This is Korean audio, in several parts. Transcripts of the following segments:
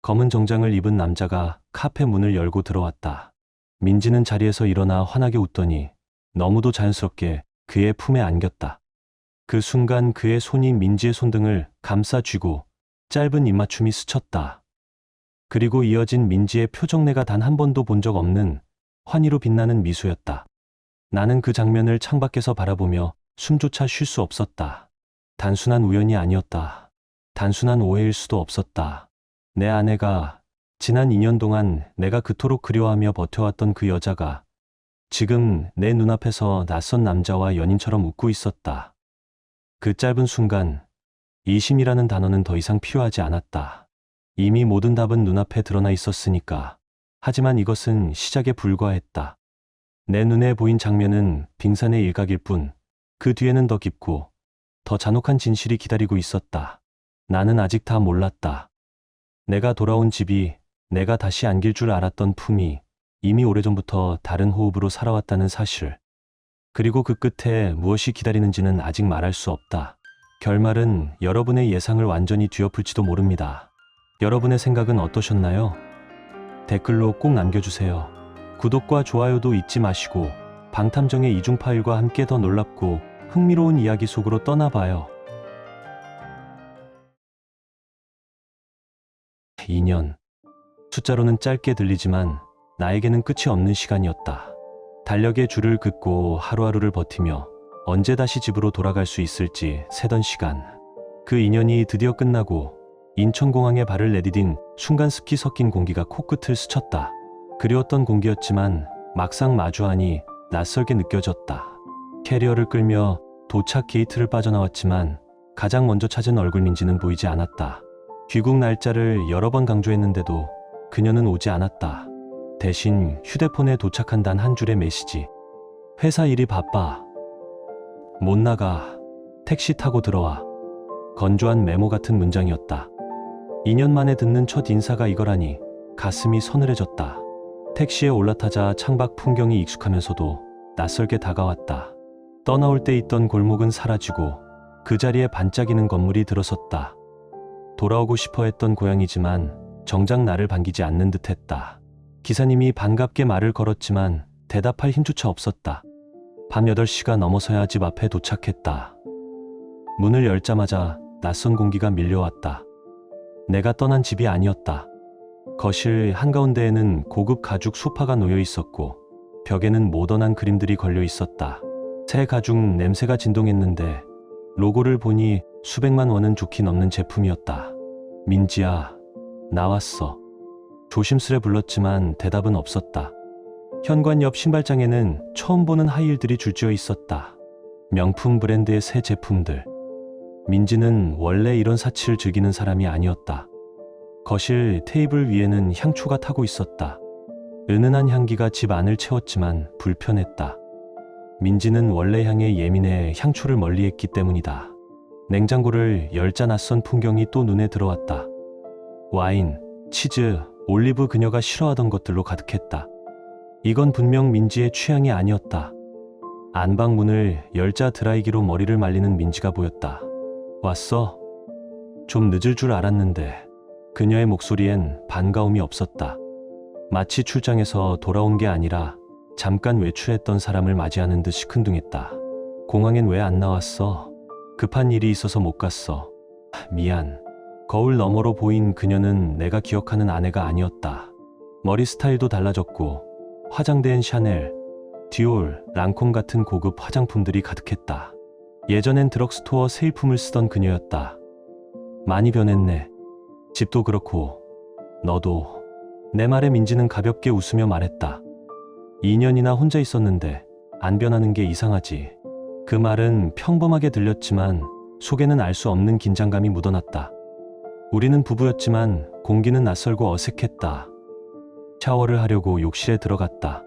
검은 정장을 입은 남자가 카페 문을 열고 들어왔다. 민지는 자리에서 일어나 환하게 웃더니 너무도 자연스럽게 그의 품에 안겼다. 그 순간 그의 손이 민지의 손등을 감싸 쥐고 짧은 입맞춤이 스쳤다. 그리고 이어진 민지의 표정, 내가 단 한 번도 본 적 없는 환희로 빛나는 미소였다. 나는 그 장면을 창밖에서 바라보며 숨조차 쉴 수 없었다. 단순한 우연이 아니었다. 단순한 오해일 수도 없었다. 내 아내가, 지난 2년 동안 내가 그토록 그리워하며 버텨왔던 그 여자가 지금 내 눈앞에서 낯선 남자와 연인처럼 웃고 있었다. 그 짧은 순간 이심이라는 단어는 더 이상 필요하지 않았다. 이미 모든 답은 눈앞에 드러나 있었으니까. 하지만 이것은 시작에 불과했다. 내 눈에 보인 장면은 빙산의 일각일 뿐, 그 뒤에는 더 깊고 더 잔혹한 진실이 기다리고 있었다. 나는 아직 다 몰랐다. 내가 돌아온 집이, 내가 다시 안길 줄 알았던 품이 이미 오래전부터 다른 호흡으로 살아왔다는 사실. 그리고 그 끝에 무엇이 기다리는지는 아직 말할 수 없다. 결말은 여러분의 예상을 완전히 뒤엎을지도 모릅니다. 여러분의 생각은 어떠셨나요? 댓글로 꼭 남겨주세요. 구독과 좋아요도 잊지 마시고 방탐정의 이중 파일과 함께 더 놀랍고 흥미로운 이야기 속으로 떠나봐요. 2년. 숫자로는 짧게 들리지만 나에게는 끝이 없는 시간이었다. 달력에 줄을 긋고 하루하루를 버티며 언제 다시 집으로 돌아갈 수 있을지 세던 시간. 그 2년이 드디어 끝나고 인천공항에 발을 내디딘 순간 습기 섞인 공기가 코끝을 스쳤다. 그리웠던 공기였지만 막상 마주하니 낯설게 느껴졌다. 캐리어를 끌며 도착 게이트를 빠져나왔지만 가장 먼저 찾은 얼굴 민지는 보이지 않았다. 귀국 날짜를 여러 번 강조했는데도 그녀는 오지 않았다. 대신 휴대폰에 도착한 단 한 줄의 메시지. 회사 일이 바빠. 못 나가. 택시 타고 들어와. 건조한 메모 같은 문장이었다. 2년 만에 듣는 첫 인사가 이거라니 가슴이 서늘해졌다. 택시에 올라타자 창밖 풍경이 익숙하면서도 낯설게 다가왔다. 떠나올 때 있던 골목은 사라지고 그 자리에 반짝이는 건물이 들어섰다. 돌아오고 싶어 했던 고향이지만 정작 나를 반기지 않는 듯했다. 기사님이 반갑게 말을 걸었지만 대답할 힘조차 없었다. 밤 8시가 넘어서야 집 앞에 도착했다. 문을 열자마자 낯선 공기가 밀려왔다. 내가 떠난 집이 아니었다. 거실 한가운데에는 고급 가죽 소파가 놓여 있었고 벽에는 모던한 그림들이 걸려 있었다. 새 가죽 냄새가 진동했는데 로고를 보니 수백만 원은 좋게 넘는 제품이었다. 민지야, 나왔어. 조심스레 불렀지만 대답은 없었다. 현관 옆 신발장에는 처음 보는 하이힐들이 줄지어 있었다. 명품 브랜드의 새 제품들. 민지는 원래 이런 사치를 즐기는 사람이 아니었다. 거실 테이블 위에는 향초가 타고 있었다. 은은한 향기가 집 안을 채웠지만 불편했다. 민지는 원래 향에 예민해 향초를 멀리했기 때문이다. 냉장고를 열자 낯선 풍경이 또 눈에 들어왔다. 와인, 치즈, 올리브, 그녀가 싫어하던 것들로 가득했다. 이건 분명 민지의 취향이 아니었다. 안방 문을 열자 드라이기로 머리를 말리는 민지가 보였다. 왔어? 좀 늦을 줄 알았는데. 그녀의 목소리엔 반가움이 없었다. 마치 출장에서 돌아온 게 아니라 잠깐 외출했던 사람을 맞이하는 듯 시큰둥했다. 공항엔 왜 안 나왔어? 급한 일이 있어서 못 갔어. 미안. 거울 너머로 보인 그녀는 내가 기억하는 아내가 아니었다. 머리 스타일도 달라졌고 화장대엔 샤넬, 디올, 랑콤 같은 고급 화장품들이 가득했다. 예전엔 드럭스토어 세일품을 쓰던 그녀였다. 많이 변했네. 집도 그렇고 너도. 내 말에 민지는 가볍게 웃으며 말했다. 2년이나 혼자 있었는데 안 변하는 게 이상하지. 그 말은 평범하게 들렸지만 속에는 알 수 없는 긴장감이 묻어났다. 우리는 부부였지만 공기는 낯설고 어색했다. 샤워를 하려고 욕실에 들어갔다.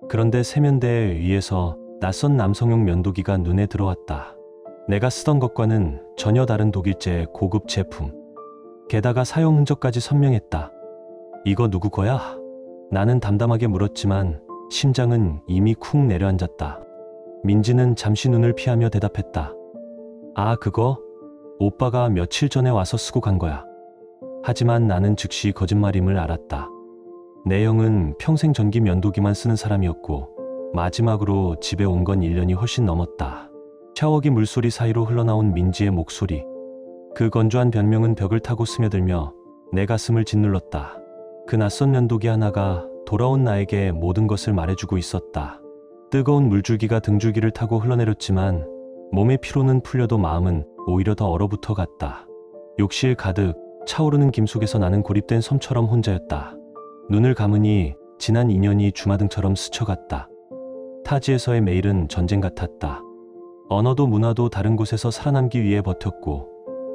그런데 세면대 위에서 낯선 남성용 면도기가 눈에 들어왔다. 내가 쓰던 것과는 전혀 다른 독일제 고급 제품. 게다가 사용 흔적까지 선명했다. 이거 누구 거야? 나는 담담하게 물었지만 심장은 이미 쿵 내려앉았다. 민지는 잠시 눈을 피하며 대답했다. 아, 그거? 오빠가 며칠 전에 와서 쓰고 간 거야. 하지만 나는 즉시 거짓말임을 알았다. 내 형은 평생 전기 면도기만 쓰는 사람이었고 마지막으로 집에 온 건 1년이 훨씬 넘었다. 샤워기 물소리 사이로 흘러나온 민지의 목소리. 그 건조한 변명은 벽을 타고 스며들며 내 가슴을 짓눌렀다. 그 낯선 면도기 하나가 돌아온 나에게 모든 것을 말해주고 있었다. 뜨거운 물줄기가 등줄기를 타고 흘러내렸지만 몸의 피로는 풀려도 마음은 오히려 더 얼어붙어 갔다. 욕실 가득 차오르는 김 속에서 나는 고립된 섬처럼 혼자였다. 눈을 감으니 지난 2년이 주마등처럼 스쳐갔다. 타지에서의 매일은 전쟁 같았다. 언어도 문화도 다른 곳에서 살아남기 위해 버텼고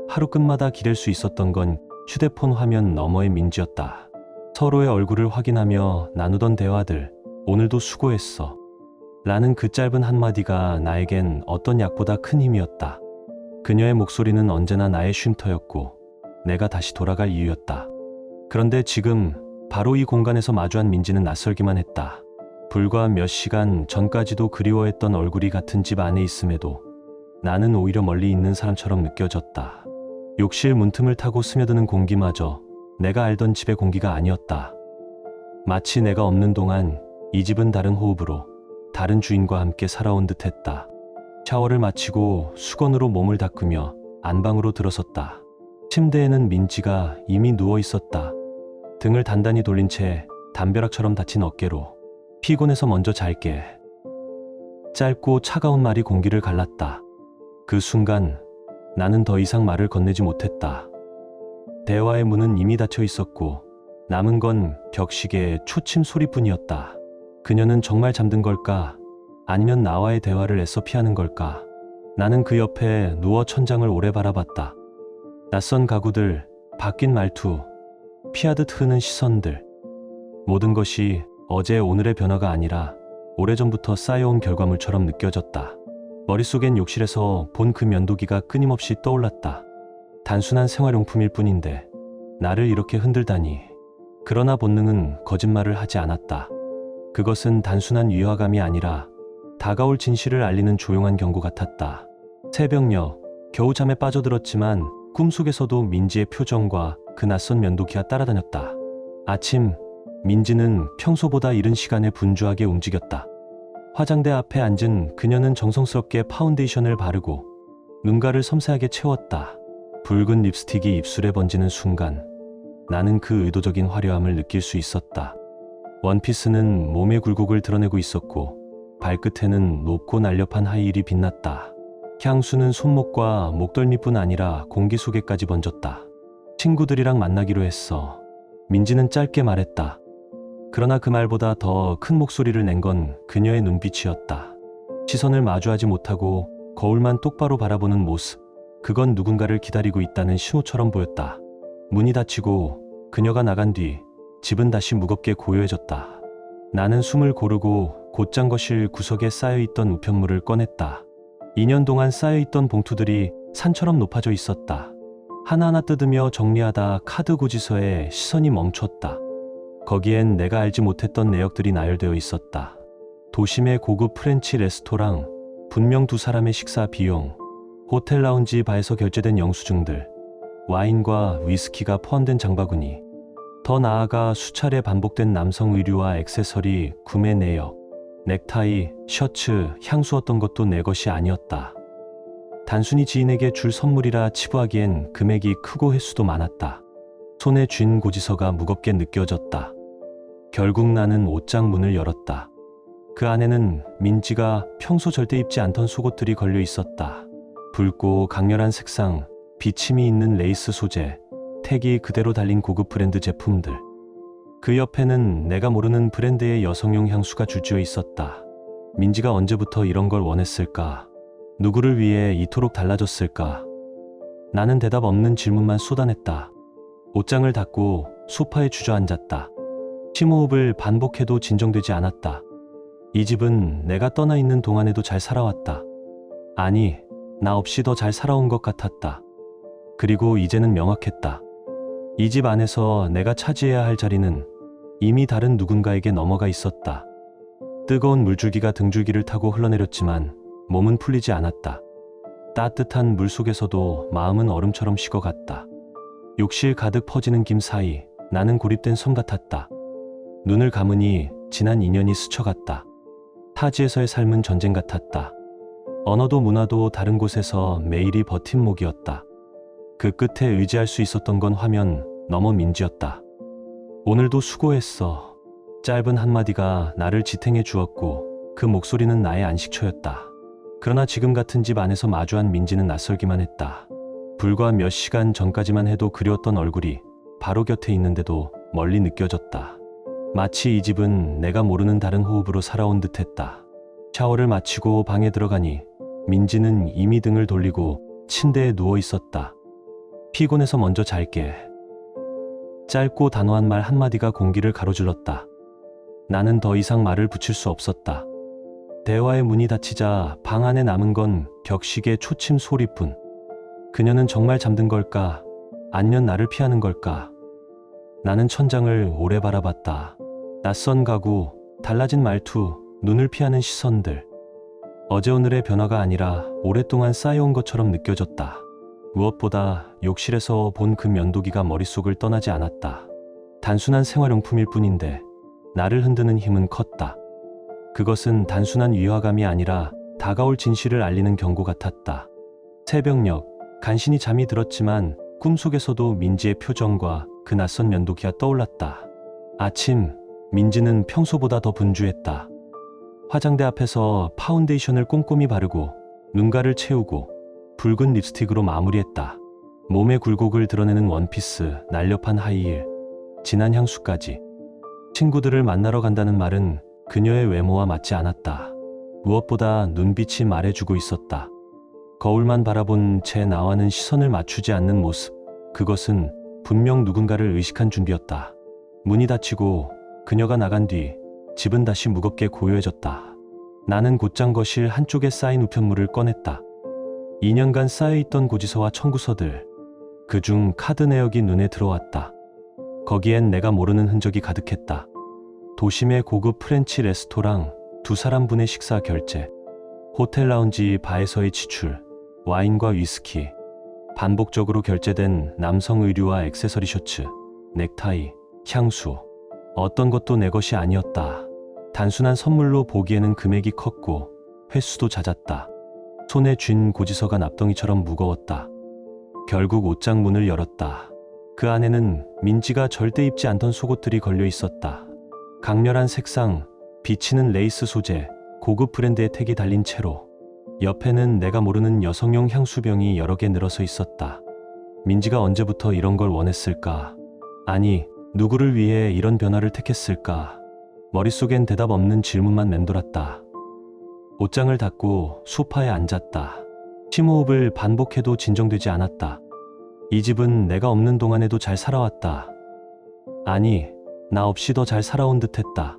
하루 끝마다 기댈 수 있었던 건 휴대폰 화면 너머의 민지였다. 서로의 얼굴을 확인하며 나누던 대화들, 오늘도 수고했어. 라는 그 짧은 한마디가 나에겐 어떤 약보다 큰 힘이었다. 그녀의 목소리는 언제나 나의 쉼터였고 내가 다시 돌아갈 이유였다. 그런데 지금 바로 이 공간에서 마주한 민지는 낯설기만 했다. 불과 몇 시간 전까지도 그리워했던 얼굴이 같은 집 안에 있음에도 나는 오히려 멀리 있는 사람처럼 느껴졌다. 욕실 문틈을 타고 스며드는 공기마저 내가 알던 집의 공기가 아니었다. 마치 내가 없는 동안 이 집은 다른 호흡으로 다른 주인과 함께 살아온 듯했다. 샤워를 마치고 수건으로 몸을 닦으며 안방으로 들어섰다. 침대에는 민지가 이미 누워 있었다. 등을 단단히 돌린 채 담벼락처럼 닫힌 어깨로 피곤해서 먼저 잘게. 짧고 차가운 말이 공기를 갈랐다. 그 순간 나는 더 이상 말을 건네지 못했다. 대화의 문은 이미 닫혀 있었고 남은 건 벽시계의 초침 소리뿐이었다. 그녀는 정말 잠든 걸까? 아니면 나와의 대화를 애써 피하는 걸까? 나는 그 옆에 누워 천장을 오래 바라봤다. 낯선 가구들, 바뀐 말투, 피하듯 흐는 시선들. 모든 것이 어제 오늘의 변화가 아니라 오래전부터 쌓여온 결과물처럼 느껴졌다. 머릿속엔 욕실에서 본 그 면도기가 끊임없이 떠올랐다. 단순한 생활용품일 뿐인데 나를 이렇게 흔들다니. 그러나 본능은 거짓말을 하지 않았다. 그것은 단순한 위화감이 아니라 다가올 진실을 알리는 조용한 경고 같았다. 새벽녘, 겨우 잠에 빠져들었지만 꿈속에서도 민지의 표정과 그 낯선 면도기가 따라다녔다. 아침, 민지는 평소보다 이른 시간에 분주하게 움직였다. 화장대 앞에 앉은 그녀는 정성스럽게 파운데이션을 바르고 눈가를 섬세하게 채웠다. 붉은 립스틱이 입술에 번지는 순간 나는 그 의도적인 화려함을 느낄 수 있었다. 원피스는 몸의 굴곡을 드러내고 있었고 발끝에는 높고 날렵한 하이힐이 빛났다. 향수는 손목과 목덜미뿐 아니라 공기 속에까지 번졌다. 친구들이랑 만나기로 했어. 민지는 짧게 말했다. 그러나 그 말보다 더 큰 목소리를 낸 건 그녀의 눈빛이었다. 시선을 마주하지 못하고 거울만 똑바로 바라보는 모습. 그건 누군가를 기다리고 있다는 신호처럼 보였다. 문이 닫히고 그녀가 나간 뒤 집은 다시 무겁게 고요해졌다. 나는 숨을 고르고 곧장 거실 구석에 쌓여있던 우편물을 꺼냈다. 2년 동안 쌓여있던 봉투들이 산처럼 높아져 있었다. 하나하나 뜯으며 정리하다 카드 고지서에 시선이 멈췄다. 거기엔 내가 알지 못했던 내역들이 나열되어 있었다. 도심의 고급 프렌치 레스토랑, 분명 두 사람의 식사 비용, 호텔 라운지 바에서 결제된 영수증들, 와인과 위스키가 포함된 장바구니, 더 나아가 수차례 반복된 남성 의류와 액세서리 구매 내역, 넥타이, 셔츠, 향수 어떤 것도 내 것이 아니었다. 단순히 지인에게 줄 선물이라 치부하기엔 금액이 크고 횟수도 많았다. 손에 쥔 고지서가 무겁게 느껴졌다. 결국 나는 옷장 문을 열었다. 그 안에는 민지가 평소 절대 입지 않던 속옷들이 걸려 있었다. 붉고 강렬한 색상, 비침이 있는 레이스 소재, 택이 그대로 달린 고급 브랜드 제품들. 그 옆에는 내가 모르는 브랜드의 여성용 향수가 줄지어 있었다. 민지가 언제부터 이런 걸 원했을까? 누구를 위해 이토록 달라졌을까? 나는 대답 없는 질문만 쏟아냈다. 옷장을 닫고 소파에 주저앉았다. 심호흡을 반복해도 진정되지 않았다. 이 집은 내가 떠나 있는 동안에도 잘 살아왔다. 아니, 나 없이 더 잘 살아온 것 같았다. 그리고 이제는 명확했다. 이 집 안에서 내가 차지해야 할 자리는 이미 다른 누군가에게 넘어가 있었다. 뜨거운 물줄기가 등줄기를 타고 흘러내렸지만 몸은 풀리지 않았다. 따뜻한 물 속에서도 마음은 얼음처럼 식어갔다. 욕실 가득 퍼지는 김 사이 나는 고립된 섬 같았다. 눈을 감으니 지난 2년이 스쳐갔다. 타지에서의 삶은 전쟁 같았다. 언어도 문화도 다른 곳에서 매일이 버팀목이었다. 그 끝에 의지할 수 있었던 건 화면 너머 민지였다. 오늘도 수고했어. 짧은 한마디가 나를 지탱해 주었고 그 목소리는 나의 안식처였다. 그러나 지금 같은 집 안에서 마주한 민지는 낯설기만 했다. 불과 몇 시간 전까지만 해도 그리웠던 얼굴이 바로 곁에 있는데도 멀리 느껴졌다. 마치 이 집은 내가 모르는 다른 호흡으로 살아온 듯했다. 샤워를 마치고 방에 들어가니 민지는 이미 등을 돌리고 침대에 누워 있었다. 피곤해서 먼저 잘게. 짧고 단호한 말 한마디가 공기를 가로질렀다. 나는 더 이상 말을 붙일 수 없었다. 대화의 문이 닫히자 방 안에 남은 건 격식의 초침 소리뿐. 그녀는 정말 잠든 걸까? 아니면 나를 피하는 걸까? 나는 천장을 오래 바라봤다. 낯선 가구, 달라진 말투, 눈을 피하는 시선들. 어제 오늘의 변화가 아니라 오랫동안 쌓여온 것처럼 느껴졌다. 무엇보다 욕실에서 본 그 면도기가 머릿속을 떠나지 않았다. 단순한 생활용품일 뿐인데 나를 흔드는 힘은 컸다. 그것은 단순한 위화감이 아니라 다가올 진실을 알리는 경고 같았다. 새벽녘, 간신히 잠이 들었지만 꿈속에서도 민지의 표정과 그 낯선 면도기가 떠올랐다. 아침, 민지는 평소보다 더 분주했다. 화장대 앞에서 파운데이션을 꼼꼼히 바르고 눈가를 채우고 붉은 립스틱으로 마무리했다. 몸의 굴곡을 드러내는 원피스, 날렵한 하이힐, 진한 향수까지. 친구들을 만나러 간다는 말은 그녀의 외모와 맞지 않았다. 무엇보다 눈빛이 말해주고 있었다. 거울만 바라본 채 나와는 시선을 맞추지 않는 모습. 그것은 분명 누군가를 의식한 준비였다. 문이 닫히고 그녀가 나간 뒤 집은 다시 무겁게 고요해졌다. 나는 곧장 거실 한쪽에 쌓인 우편물을 꺼냈다. 2년간 쌓여있던 고지서와 청구서들. 그중 카드 내역이 눈에 들어왔다. 거기엔 내가 모르는 흔적이 가득했다. 도심의 고급 프렌치 레스토랑, 두 사람분의 식사 결제, 호텔 라운지 바에서의 지출, 와인과 위스키, 반복적으로 결제된 남성 의류와 액세서리 셔츠, 넥타이, 향수. 어떤 것도 내 것이 아니었다. 단순한 선물로 보기에는 금액이 컸고 횟수도 잦았다. 손에 쥔 고지서가 납덩이처럼 무거웠다. 결국 옷장 문을 열었다. 그 안에는 민지가 절대 입지 않던 속옷들이 걸려 있었다. 강렬한 색상, 비치는 레이스 소재, 고급 브랜드의 택이 달린 채로 옆에는 내가 모르는 여성용 향수병이 여러 개 늘어서 있었다. 민지가 언제부터 이런 걸 원했을까? 아니, 누구를 위해 이런 변화를 택했을까? 머릿속엔 대답 없는 질문만 맴돌았다. 옷장을 닫고 소파에 앉았다. 심호흡을 반복해도 진정되지 않았다. 이 집은 내가 없는 동안에도 잘 살아왔다. 아니, 나 없이 더 잘 살아온 듯했다.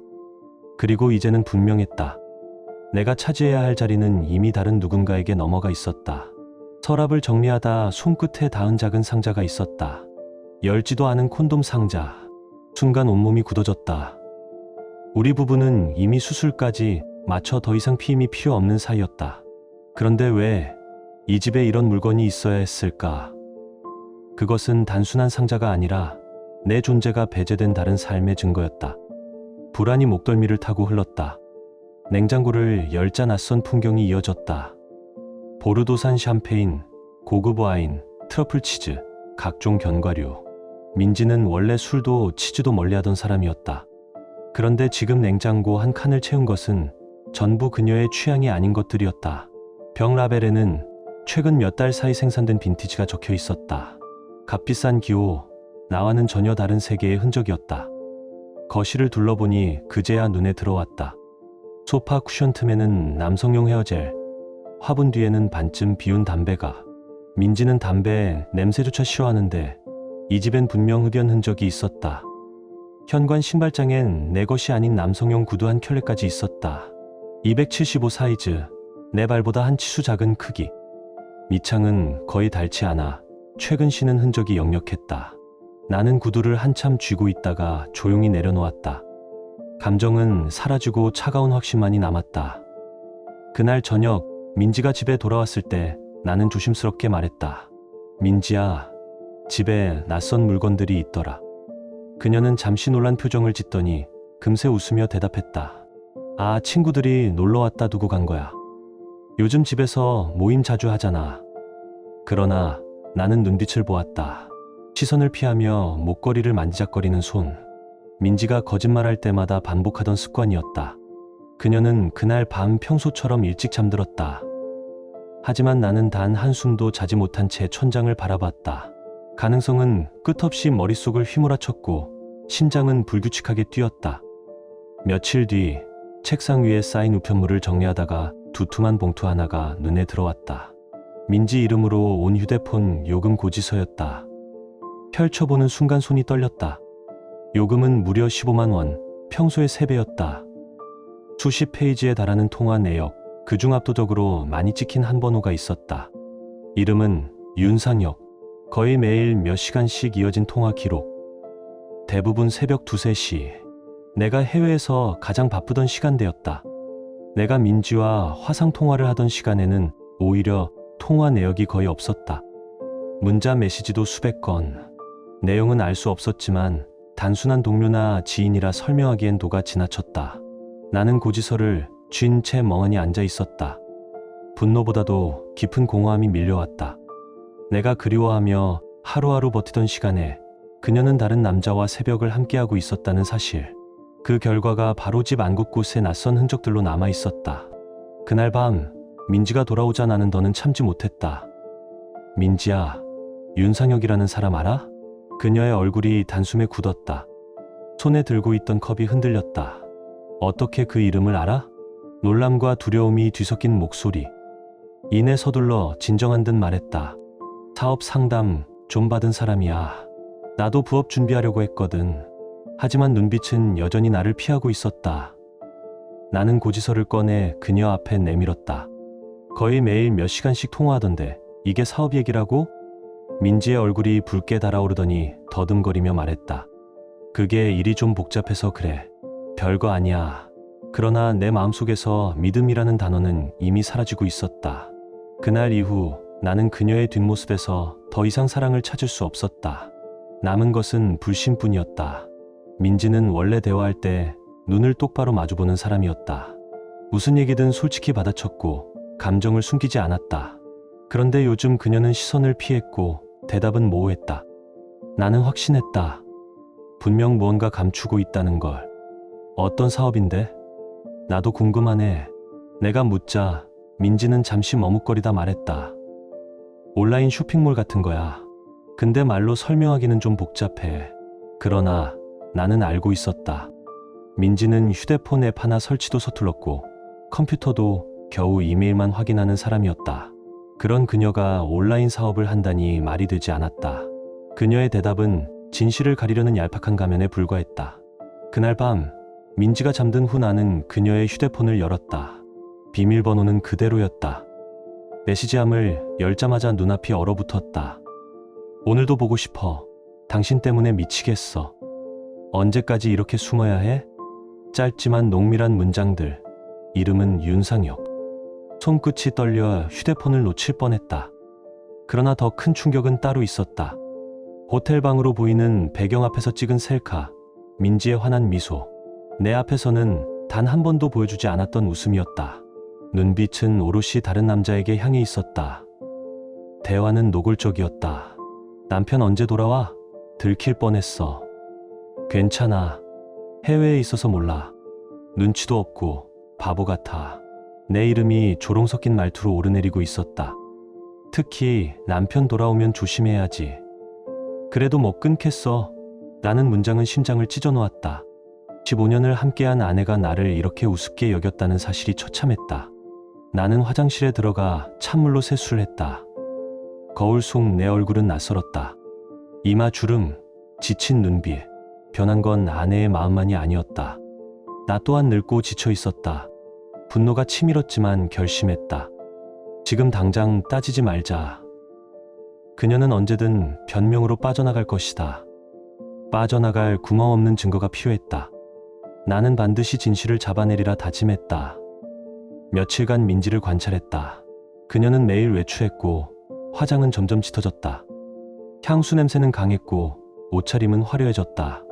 그리고 이제는 분명했다. 내가 차지해야 할 자리는 이미 다른 누군가에게 넘어가 있었다. 서랍을 정리하다 손끝에 닿은 작은 상자가 있었다. 열지도 않은 콘돔 상자. 순간 온몸이 굳어졌다. 우리 부부는 이미 수술까지 마쳐 더 이상 피임이 필요 없는 사이였다. 그런데 왜 이 집에 이런 물건이 있어야 했을까? 그것은 단순한 상자가 아니라 내 존재가 배제된 다른 삶의 증거였다. 불안이 목덜미를 타고 흘렀다. 냉장고를 열자 낯선 풍경이 이어졌다. 보르도산 샴페인, 고급 와인, 트러플 치즈, 각종 견과류. 민지는 원래 술도 치즈도 멀리하던 사람이었다. 그런데 지금 냉장고 한 칸을 채운 것은 전부 그녀의 취향이 아닌 것들이었다. 병 라벨에는 최근 몇 달 사이 생산된 빈티지가 적혀 있었다. 값비싼 기호, 나와는 전혀 다른 세계의 흔적이었다. 거실을 둘러보니 그제야 눈에 들어왔다. 소파 쿠션 틈에는 남성용 헤어젤, 화분 뒤에는 반쯤 비운 담배가. 민지는 담배 냄새조차 싫어하는데 이 집엔 분명 흡연 흔적이 있었다. 현관 신발장엔 내 것이 아닌 남성용 구두 한 켤레까지 있었다. 275 사이즈, 내 발보다 한 치수 작은 크기. 밑창은 거의 닳지 않아 최근 신은 흔적이 역력했다. 나는 구두를 한참 쥐고 있다가 조용히 내려놓았다. 감정은 사라지고 차가운 확신만이 남았다. 그날 저녁 민지가 집에 돌아왔을 때 나는 조심스럽게 말했다. 민지야, 집에 낯선 물건들이 있더라. 그녀는 잠시 놀란 표정을 짓더니 금세 웃으며 대답했다. 아, 친구들이 놀러 왔다 두고 간 거야. 요즘 집에서 모임 자주 하잖아. 그러나 나는 눈빛을 보았다. 시선을 피하며 목걸이를 만지작거리는 손. 민지가 거짓말할 때마다 반복하던 습관이었다. 그녀는 그날 밤 평소처럼 일찍 잠들었다. 하지만 나는 단 한숨도 자지 못한 채 천장을 바라봤다. 가능성은 끝없이 머릿속을 휘몰아쳤고 심장은 불규칙하게 뛰었다. 며칠 뒤 책상 위에 쌓인 우편물을 정리하다가 두툼한 봉투 하나가 눈에 들어왔다. 민지 이름으로 온 휴대폰 요금 고지서였다. 펼쳐보는 순간 손이 떨렸다. 요금은 무려 15만 원, 평소의 3배였다. 수십 페이지에 달하는 통화 내역, 그중 압도적으로 많이 찍힌 한 번호가 있었다. 이름은 윤상혁. 거의 매일 몇 시간씩 이어진 통화 기록. 대부분 새벽 2, 3시. 내가 해외에서 가장 바쁘던 시간대였다. 내가 민지와 화상 통화를 하던 시간에는 오히려 통화 내역이 거의 없었다. 문자 메시지도 수백 건. 내용은 알 수 없었지만 단순한 동료나 지인이라 설명하기엔 도가 지나쳤다. 나는 고지서를 쥔 채 멍하니 앉아 있었다. 분노보다도 깊은 공허함이 밀려왔다. 내가 그리워하며 하루하루 버티던 시간에 그녀는 다른 남자와 새벽을 함께하고 있었다는 사실. 그 결과가 바로 집 안곳곳에 낯선 흔적들로 남아 있었다. 그날 밤 민지가 돌아오자 나는 더는 참지 못했다. 민지야, 윤상혁이라는 사람 알아? 그녀의 얼굴이 단숨에 굳었다. 손에 들고 있던 컵이 흔들렸다. 어떻게 그 이름을 알아? 놀람과 두려움이 뒤섞인 목소리. 이내 서둘러 진정한 듯 말했다. 사업 상담 좀 받은 사람이야. 나도 부업 준비하려고 했거든. 하지만 눈빛은 여전히 나를 피하고 있었다. 나는 고지서를 꺼내 그녀 앞에 내밀었다. 거의 매일 몇 시간씩 통화하던데 이게 사업 얘기라고? 민지의 얼굴이 붉게 달아오르더니 더듬거리며 말했다. 그게 일이 좀 복잡해서 그래. 별거 아니야. 그러나 내 마음속에서 믿음이라는 단어는 이미 사라지고 있었다. 그날 이후 나는 그녀의 뒷모습에서 더 이상 사랑을 찾을 수 없었다. 남은 것은 불신뿐이었다. 민지는 원래 대화할 때 눈을 똑바로 마주보는 사람이었다. 무슨 얘기든 솔직히 받아쳤고 감정을 숨기지 않았다. 그런데 요즘 그녀는 시선을 피했고 대답은 모호했다. 나는 확신했다. 분명 무언가 감추고 있다는 걸. 어떤 사업인데? 나도 궁금하네. 내가 묻자 민지는 잠시 머뭇거리다 말했다. 온라인 쇼핑몰 같은 거야. 근데 말로 설명하기는 좀 복잡해. 그러나 나는 알고 있었다. 민지는 휴대폰 앱 하나 설치도 서툴렀고 컴퓨터도 겨우 이메일만 확인하는 사람이었다. 그런 그녀가 온라인 사업을 한다니 말이 되지 않았다. 그녀의 대답은 진실을 가리려는 얄팍한 가면에 불과했다. 그날 밤 민지가 잠든 후 나는 그녀의 휴대폰을 열었다. 비밀번호는 그대로였다. 메시지함을 열자마자 눈앞이 얼어붙었다. 오늘도 보고 싶어. 당신 때문에 미치겠어. 언제까지 이렇게 숨어야 해? 짧지만 농밀한 문장들. 이름은 윤상혁. 손끝이 떨려 휴대폰을 놓칠 뻔했다. 그러나 더 큰 충격은 따로 있었다. 호텔방으로 보이는 배경 앞에서 찍은 셀카, 민지의 환한 미소. 내 앞에서는 단 한 번도 보여주지 않았던 웃음이었다. 눈빛은 오롯이 다른 남자에게 향해 있었다. 대화는 노골적이었다. 남편 언제 돌아와? 들킬 뻔했어. 괜찮아. 해외에 있어서 몰라. 눈치도 없고 바보 같아. 내 이름이 조롱 섞인 말투로 오르내리고 있었다. 특히 남편 돌아오면 조심해야지. 그래도 뭐 끊겠어. 라는 문장은 심장을 찢어놓았다. 15년을 함께한 아내가 나를 이렇게 우습게 여겼다는 사실이 처참했다. 나는 화장실에 들어가 찬물로 세수를 했다. 거울 속 내 얼굴은 낯설었다. 이마 주름, 지친 눈빛. 변한 건 아내의 마음만이 아니었다. 나 또한 늙고 지쳐 있었다. 분노가 치밀었지만 결심했다. 지금 당장 따지지 말자. 그녀는 언제든 변명으로 빠져나갈 것이다. 빠져나갈 구멍 없는 증거가 필요했다. 나는 반드시 진실을 잡아내리라 다짐했다. 며칠간 민지를 관찰했다. 그녀는 매일 외출했고 화장은 점점 짙어졌다. 향수 냄새는 강했고 옷차림은 화려해졌다.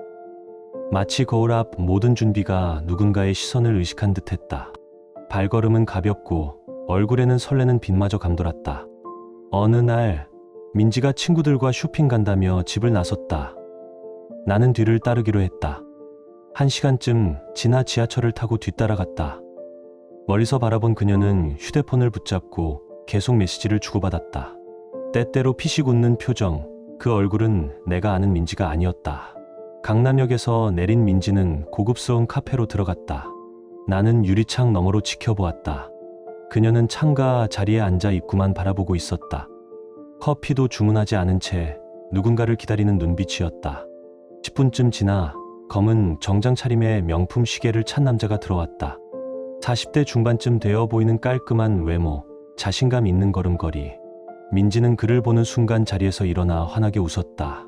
마치 거울 앞 모든 준비가 누군가의 시선을 의식한 듯했다. 발걸음은 가볍고 얼굴에는 설레는 빛마저 감돌았다. 어느 날 민지가 친구들과 쇼핑 간다며 집을 나섰다. 나는 뒤를 따르기로 했다. 1시간쯤 지나 지하철을 타고 뒤따라갔다. 멀리서 바라본 그녀는 휴대폰을 붙잡고 계속 메시지를 주고받았다. 때때로 피식 웃는 표정, 그 얼굴은 내가 아는 민지가 아니었다. 강남역에서 내린 민지는 고급스러운 카페로 들어갔다. 나는 유리창 너머로 지켜보았다. 그녀는 창가 자리에 앉아 입구만 바라보고 있었다. 커피도 주문하지 않은 채 누군가를 기다리는 눈빛이었다. 10분쯤 지나 검은 정장 차림의 명품 시계를 찬 남자가 들어왔다. 40대 중반쯤 되어 보이는 깔끔한 외모, 자신감 있는 걸음걸이. 민지는 그를 보는 순간 자리에서 일어나 환하게 웃었다.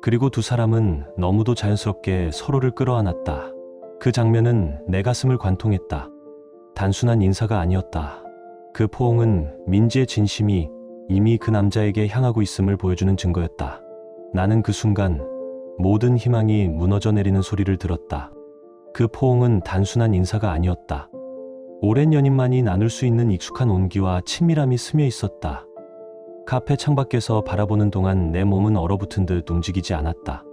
그리고 두 사람은 너무도 자연스럽게 서로를 끌어안았다. 그 장면은 내 가슴을 관통했다. 단순한 인사가 아니었다. 그 포옹은 민지의 진심이 이미 그 남자에게 향하고 있음을 보여주는 증거였다. 나는 그 순간 모든 희망이 무너져 내리는 소리를 들었다. 그 포옹은 단순한 인사가 아니었다. 오랜 연인만이 나눌 수 있는 익숙한 온기와 친밀함이 스며 있었다. 카페 창밖에서 바라보는 동안 내 몸은 얼어붙은 듯 움직이지 않았다.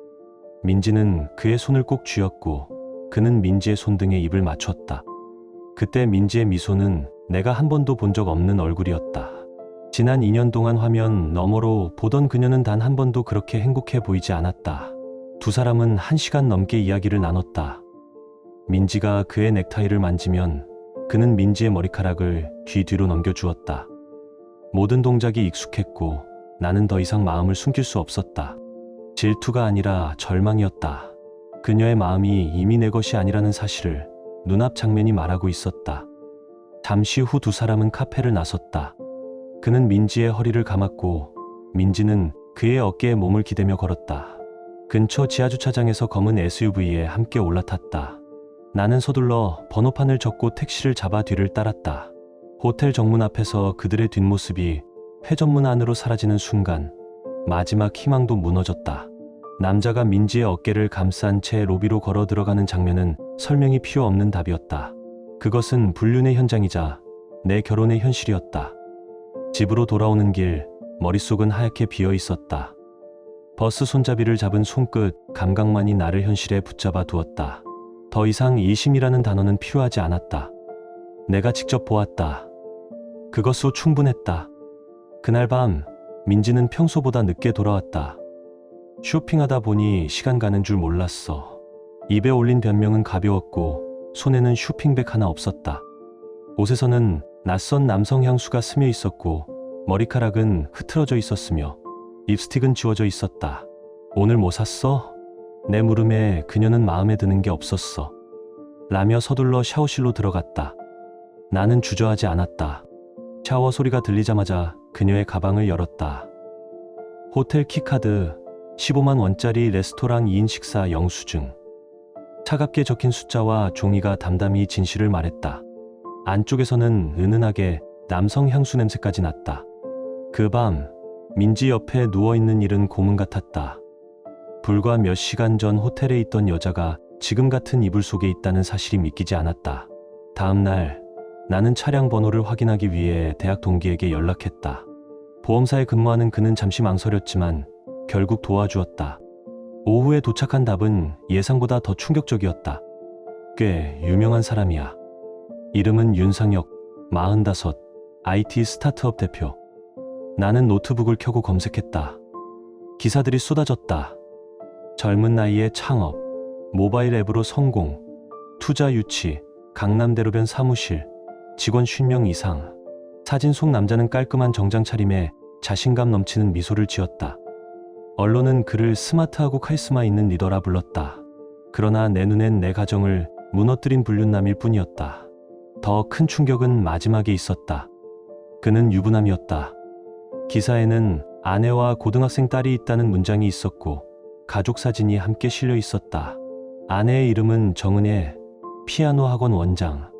민지는 그의 손을 꼭 쥐었고 그는 민지의 손등에 입을 맞췄다. 그때 민지의 미소는 내가 한 번도 본 적 없는 얼굴이었다. 지난 2년 동안 화면 너머로 보던 그녀는 단 한 번도 그렇게 행복해 보이지 않았다. 두 사람은 1시간 넘게 이야기를 나눴다. 민지가 그의 넥타이를 만지면 그는 민지의 머리카락을 귀 뒤로 넘겨주었다. 모든 동작이 익숙했고 나는 더 이상 마음을 숨길 수 없었다. 질투가 아니라 절망이었다. 그녀의 마음이 이미 내 것이 아니라는 사실을 눈앞 장면이 말하고 있었다. 잠시 후 두 사람은 카페를 나섰다. 그는 민지의 허리를 감았고 민지는 그의 어깨에 몸을 기대며 걸었다. 근처 지하주차장에서 검은 SUV에 함께 올라탔다. 나는 서둘러 번호판을 적고 택시를 잡아 뒤를 따랐다. 호텔 정문 앞에서 그들의 뒷모습이 회전문 안으로 사라지는 순간 마지막 희망도 무너졌다. 남자가 민지의 어깨를 감싼 채 로비로 걸어 들어가는 장면은 설명이 필요 없는 답이었다. 그것은 불륜의 현장이자 내 결혼의 현실이었다. 집으로 돌아오는 길, 머릿속은 하얗게 비어 있었다. 버스 손잡이를 잡은 손끝 감각만이 나를 현실에 붙잡아 두었다. 더 이상 이심이라는 단어는 필요하지 않았다. 내가 직접 보았다. 그것으로 충분했다. 그날 밤 민지는 평소보다 늦게 돌아왔다. 쇼핑하다 보니 시간 가는 줄 몰랐어. 입에 올린 변명은 가벼웠고 손에는 쇼핑백 하나 없었다. 옷에서는 낯선 남성 향수가 스며 있었고 머리카락은 흐트러져 있었으며 립스틱은 지워져 있었다. 오늘 뭐 샀어? 내 물음에 그녀는 마음에 드는 게 없었어. 라며 서둘러 샤워실로 들어갔다. 나는 주저하지 않았다. 샤워 소리가 들리자마자 그녀의 가방을 열었다. 호텔 키카드, 15만 원짜리 레스토랑 2인 식사 영수증. 차갑게 적힌 숫자와 종이가 담담히 진실을 말했다. 안쪽에서는 은은하게 남성 향수 냄새까지 났다. 그 밤 민지 옆에 누워있는 일은 고문 같았다. 불과 몇 시간 전 호텔에 있던 여자가 지금 같은 이불 속에 있다는 사실이 믿기지 않았다. 다음 날 나는 차량 번호를 확인하기 위해 대학 동기에게 연락했다. 보험사에 근무하는 그는 잠시 망설였지만 결국 도와주었다. 오후에 도착한 답은 예상보다 더 충격적이었다. 꽤 유명한 사람이야. 이름은 윤상혁, 45, IT 스타트업 대표. 나는 노트북을 켜고 검색했다. 기사들이 쏟아졌다. 젊은 나이에 창업, 모바일 앱으로 성공, 투자 유치, 강남대로변 사무실, 직원 50명 이상. 사진 속 남자는 깔끔한 정장 차림에 자신감 넘치는 미소를 지었다. 언론은 그를 스마트하고 카리스마 있는 리더라 불렀다. 그러나 내 눈엔 내 가정을 무너뜨린 불륜남일 뿐이었다. 더 큰 충격은 마지막에 있었다. 그는 유부남이었다. 기사에는 아내와 고등학생 딸이 있다는 문장이 있었고 가족 사진이 함께 실려 있었다. 아내의 이름은 정은혜, 피아노 학원 원장.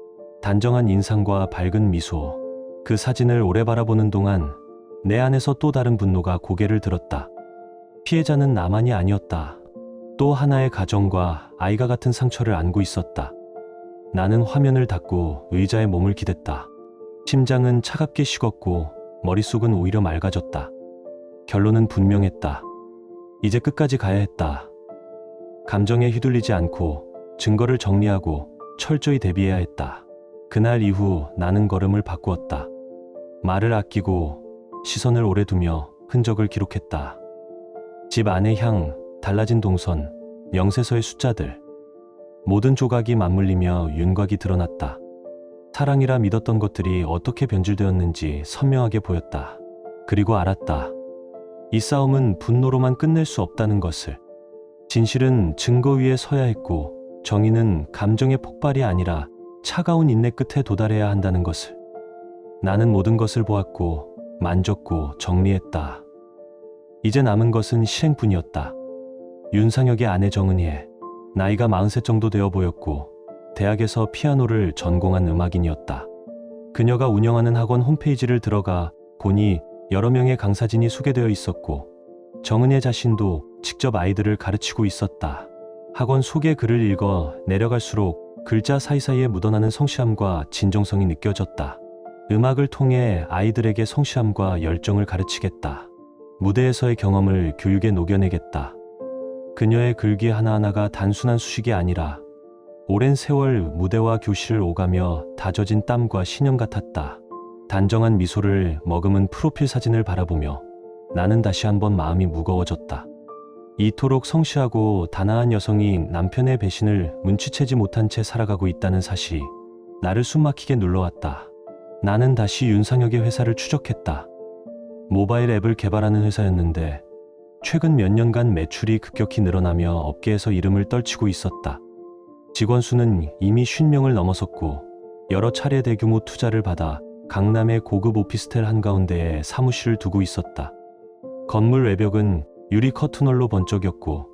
단정한 인상과 밝은 미소. 그 사진을 오래 바라보는 동안 내 안에서 또 다른 분노가 고개를 들었다. 피해자는 나만이 아니었다. 또 하나의 가정과 아이가 같은 상처를 안고 있었다. 나는 화면을 닫고 의자에 몸을 기댔다. 심장은 차갑게 식었고 머릿속은 오히려 맑아졌다. 결론은 분명했다. 이제 끝까지 가야 했다. 감정에 휘둘리지 않고 증거를 정리하고 철저히 대비해야 했다. 그날 이후 나는 걸음을 바꾸었다. 말을 아끼고 시선을 오래 두며 흔적을 기록했다. 집 안의 향, 달라진 동선, 명세서의 숫자들. 모든 조각이 맞물리며 윤곽이 드러났다. 사랑이라 믿었던 것들이 어떻게 변질되었는지 선명하게 보였다. 그리고 알았다. 이 싸움은 분노로만 끝낼 수 없다는 것을. 진실은 증거 위에 서야 했고 정의는 감정의 폭발이 아니라 차가운 인내 끝에 도달해야 한다는 것을. 나는 모든 것을 보았고 만졌고 정리했다. 이제 남은 것은 실행뿐이었다. 윤상혁의 아내 정은혜, 나이가 43 정도 되어 보였고 대학에서 피아노를 전공한 음악인이었다. 그녀가 운영하는 학원 홈페이지를 들어가 보니 여러 명의 강사진이 소개되어 있었고 정은혜 자신도 직접 아이들을 가르치고 있었다. 학원 소개 글을 읽어 내려갈수록 글자 사이사이에 묻어나는 성실함과 진정성이 느껴졌다. 음악을 통해 아이들에게 성실함과 열정을 가르치겠다. 무대에서의 경험을 교육에 녹여내겠다. 그녀의 글귀 하나하나가 단순한 수식이 아니라 오랜 세월 무대와 교실을 오가며 다져진 땀과 신념 같았다. 단정한 미소를 머금은 프로필 사진을 바라보며 나는 다시 한번 마음이 무거워졌다. 이토록 성실하고 단아한 여성이 남편의 배신을 눈치채지 못한 채 살아가고 있다는 사실이 나를 숨막히게 눌러왔다. 나는 다시 윤상혁의 회사를 추적했다. 모바일 앱을 개발하는 회사였는데 최근 몇 년간 매출이 급격히 늘어나며 업계에서 이름을 떨치고 있었다. 직원 수는 이미 50명을 넘어섰고 여러 차례 대규모 투자를 받아 강남의 고급 오피스텔 한가운데에 사무실을 두고 있었다. 건물 외벽은 유리 커튼홀로 번쩍였고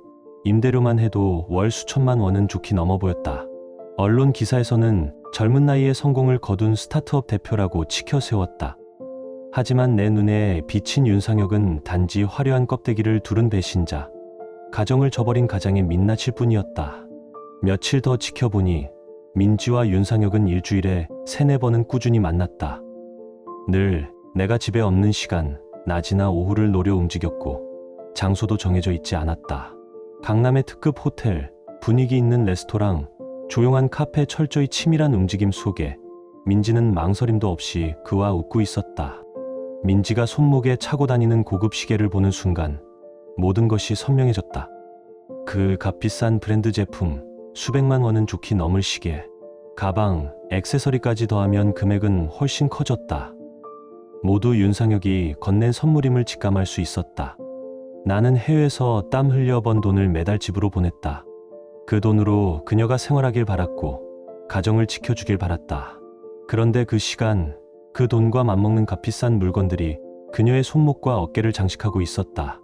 임대료만 해도 월 수천만 원은 좋게 넘어 보였다. 언론 기사에서는 젊은 나이에 성공을 거둔 스타트업 대표라고 치켜 세웠다. 하지만 내 눈에 비친 윤상혁은 단지 화려한 껍데기를 두른 배신자, 가정을 저버린 가장의 민낯일 뿐이었다. 며칠 더 지켜보니 민지와 윤상혁은 일주일에 3-4번은 꾸준히 만났다. 늘 내가 집에 없는 시간, 낮이나 오후를 노려 움직였고 장소도 정해져 있지 않았다. 강남의 특급 호텔, 분위기 있는 레스토랑, 조용한 카페, 철저히 치밀한 움직임 속에 민지는 망설임도 없이 그와 웃고 있었다. 민지가 손목에 차고 다니는 고급 시계를 보는 순간 모든 것이 선명해졌다. 그 값비싼 브랜드 제품, 수백만 원은 좋게 넘을 시계, 가방, 액세서리까지 더하면 금액은 훨씬 커졌다. 모두 윤상혁이 건넨 선물임을 직감할 수 있었다. 나는 해외에서 땀 흘려 번 돈을 매달 집으로 보냈다. 그 돈으로 그녀가 생활하길 바랐고 가정을 지켜주길 바랐다. 그런데 그 시간, 그 돈과 맞먹는 값비싼 물건들이 그녀의 손목과 어깨를 장식하고 있었다.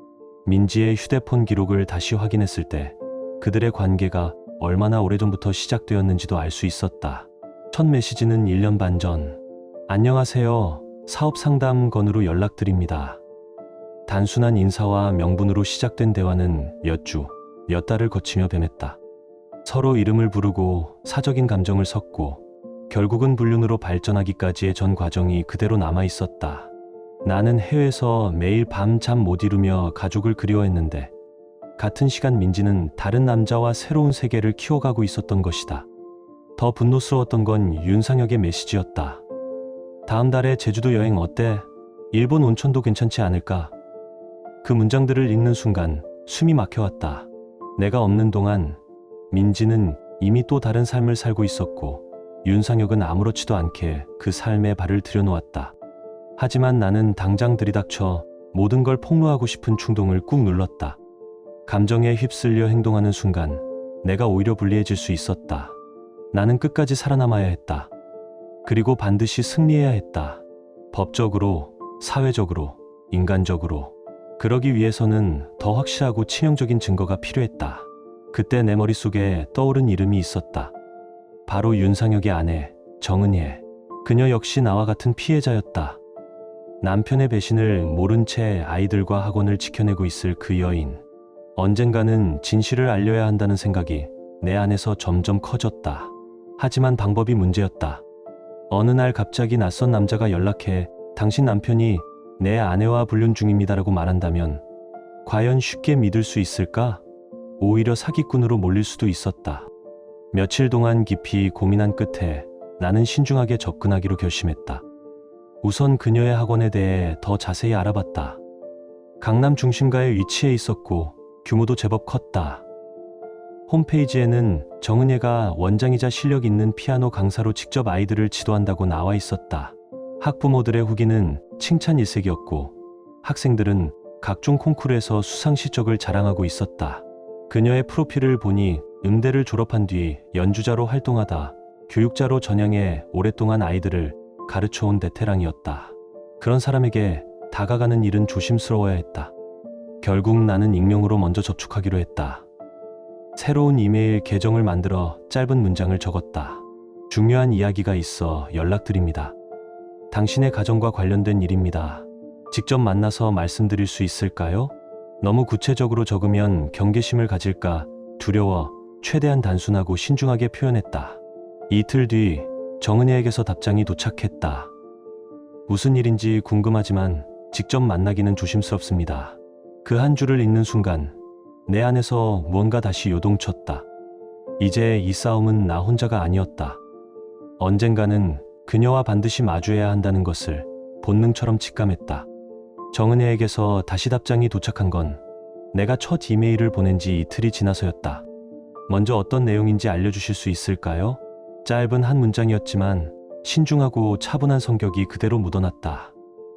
민지의 휴대폰 기록을 다시 확인했을 때 그들의 관계가 얼마나 오래전부터 시작되었는지도 알 수 있었다. 첫 메시지는 1년 반 전. 안녕하세요. 사업 상담 건으로 연락드립니다. 단순한 인사와 명분으로 시작된 대화는 몇 주, 몇 달을 거치며 변했다. 서로 이름을 부르고 사적인 감정을 섞고 결국은 불륜으로 발전하기까지의 전 과정이 그대로 남아 있었다. 나는 해외에서 매일 밤 잠 못 이루며 가족을 그리워했는데 같은 시간 민지는 다른 남자와 새로운 세계를 키워가고 있었던 것이다. 더 분노스러웠던 건 윤상혁의 메시지였다. 다음 달에 제주도 여행 어때? 일본 온천도 괜찮지 않을까? 그 문장들을 읽는 순간 숨이 막혀왔다. 내가 없는 동안 민지는 이미 또 다른 삶을 살고 있었고 윤상혁은 아무렇지도 않게 그 삶에 발을 들여놓았다. 하지만 나는 당장 들이닥쳐 모든 걸 폭로하고 싶은 충동을 꾹 눌렀다. 감정에 휩쓸려 행동하는 순간 내가 오히려 불리해질 수 있었다. 나는 끝까지 살아남아야 했다. 그리고 반드시 승리해야 했다. 법적으로, 사회적으로, 인간적으로. 그러기 위해서는 더 확실하고 치명적인 증거가 필요했다. 그때 내 머릿속에 떠오른 이름이 있었다. 바로 윤상혁의 아내, 정은혜. 그녀 역시 나와 같은 피해자였다. 남편의 배신을 모른 채 아이들과 학원을 지켜내고 있을 그 여인. 언젠가는 진실을 알려야 한다는 생각이 내 안에서 점점 커졌다. 하지만 방법이 문제였다. 어느 날 갑자기 낯선 남자가 연락해 당신 남편이 내 아내와 불륜 중입니다라고 말한다면 과연 쉽게 믿을 수 있을까? 오히려 사기꾼으로 몰릴 수도 있었다. 며칠 동안 깊이 고민한 끝에 나는 신중하게 접근하기로 결심했다. 우선 그녀의 학원에 대해 더 자세히 알아봤다. 강남 중심가에 위치해 있었고 규모도 제법 컸다. 홈페이지에는 정은혜가 원장이자 실력 있는 피아노 강사로 직접 아이들을 지도한다고 나와 있었다. 학부모들의 후기는 칭찬 일색이었고 학생들은 각종 콩쿠르에서 수상 실적을 자랑하고 있었다. 그녀의 프로필을 보니 음대를 졸업한 뒤 연주자로 활동하다 교육자로 전향해 오랫동안 아이들을 가르쳐온 베테랑이었다. 그런 사람에게 다가가는 일은 조심스러워야 했다. 결국 나는 익명으로 먼저 접촉하기로 했다. 새로운 이메일 계정을 만들어 짧은 문장을 적었다. 중요한 이야기가 있어 연락드립니다. 당신의 가정과 관련된 일입니다. 직접 만나서 말씀드릴 수 있을까요? 너무 구체적으로 적으면 경계심을 가질까 두려워 최대한 단순하고 신중하게 표현했다. 이틀 뒤 정은혜에게서 답장이 도착했다. 무슨 일인지 궁금하지만 직접 만나기는 조심스럽습니다. 그 한 줄을 읽는 순간 내 안에서 무언가 다시 요동쳤다. 이제 이 싸움은 나 혼자가 아니었다. 언젠가는 그녀와 반드시 마주해야 한다는 것을 본능처럼 직감했다. 정은혜에게서 다시 답장이 도착한 건 내가 첫 이메일을 보낸 지 이틀이 지나서였다. 먼저 어떤 내용인지 알려주실 수 있을까요? 짧은 한 문장이었지만 신중하고 차분한 성격이 그대로 묻어났다.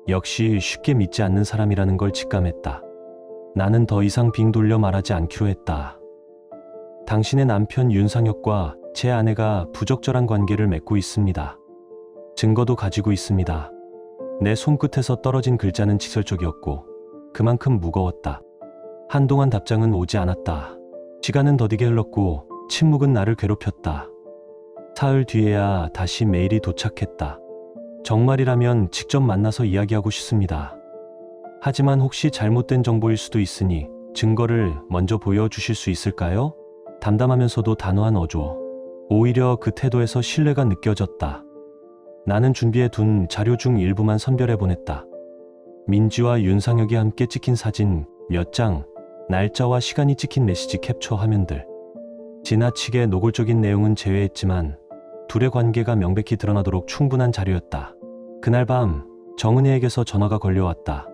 역시 쉽게 믿지 않는 사람이라는 걸 직감했다. 나는 더 이상 빙 돌려 말하지 않기로 했다. 당신의 남편 윤상혁과 제 아내가 부적절한 관계를 맺고 있습니다. 증거도 가지고 있습니다. 내 손끝에서 떨어진 글자는 직설적이었고 그만큼 무거웠다. 한동안 답장은 오지 않았다. 시간은 더디게 흘렀고 침묵은 나를 괴롭혔다. 사흘 뒤에야 다시 메일이 도착했다. 정말이라면 직접 만나서 이야기하고 싶습니다. 하지만 혹시 잘못된 정보일 수도 있으니 증거를 먼저 보여주실 수 있을까요? 담담하면서도 단호한 어조. 오히려 그 태도에서 신뢰가 느껴졌다. 나는 준비해 둔 자료 중 일부만 선별해 보냈다. 민지와 윤상혁이 함께 찍힌 사진 몇 장, 날짜와 시간이 찍힌 메시지 캡처 화면들. 지나치게 노골적인 내용은 제외했지만 둘의 관계가 명백히 드러나도록 충분한 자료였다. 그날 밤 정은혜에게서 전화가 걸려왔다.